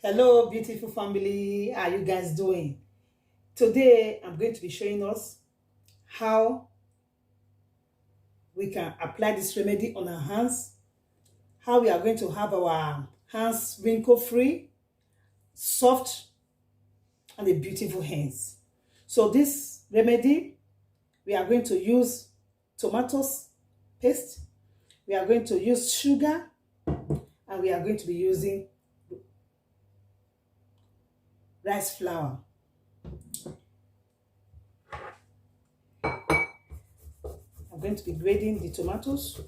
Hello, beautiful family. How are you guys doing? Today, I'm going to be showing us how we can apply this remedy on our hands, how we are going to have our hands wrinkle-free, soft, and a beautiful hands. So this remedy, we are going to use tomatoes paste, we are going to use sugar, and we are going to be using rice flour. I'm going to be grating the tomatoes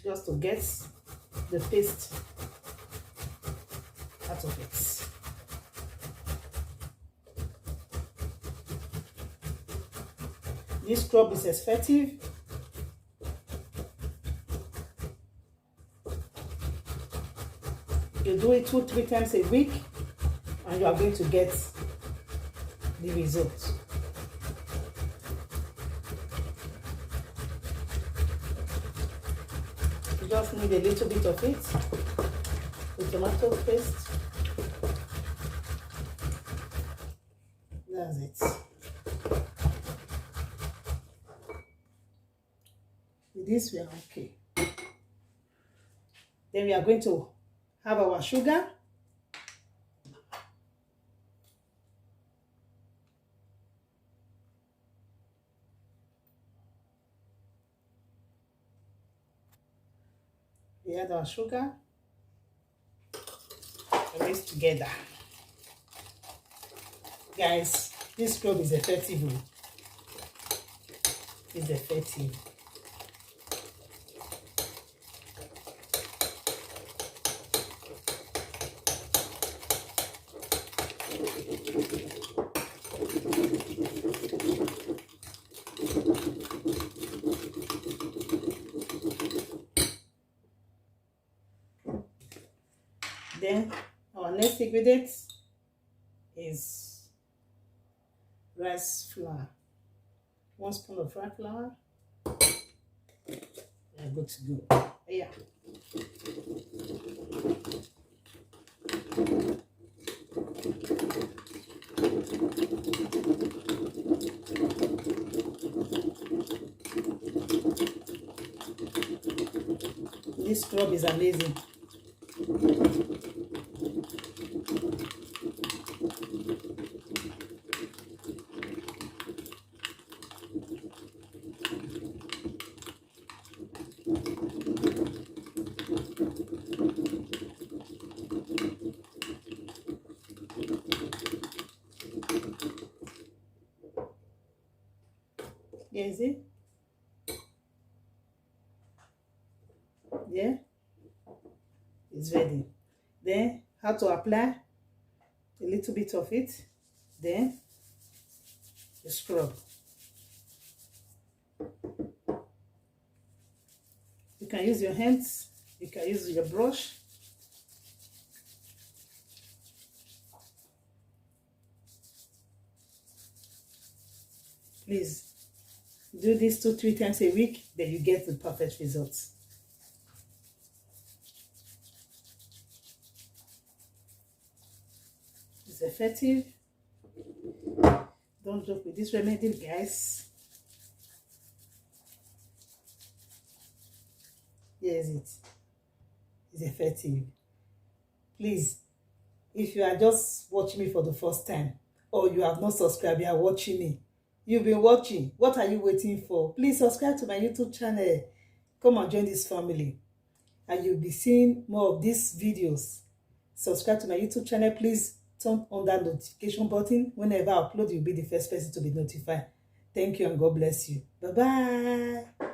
just to get the paste out of it. This scrub is effective. You do it 2-3 times a week and you are going to get the results. You just need a little bit of it, the tomato paste. That's it. With this we are okay. Then we are going to have our sugar. We add our sugar, mix together. Guys, this scrub is effective. It's effective. Then our next ingredient is rice flour. 1 spoon of rice flour. Yeah, good to go. Yeah. This scrub is amazing. You see? Yeah, it's ready. Then how to apply a little bit of it, then you scrub. You can use your hands, you can use your brush. Please do this 2-3 times a week, then you get the perfect results. It's effective. Don't joke with this remedy, guys. Yes, it's effective. Please, if you are just watching me for the first time or you have not subscribed, you are watching me, you've been watching, what are you waiting for? Please subscribe to my YouTube channel. Come and join this family and you'll be seeing more of these videos. Subscribe to my YouTube channel. Please turn on that notification button. Whenever I upload, you'll be the first person to be notified. Thank you and God bless you. Bye-bye.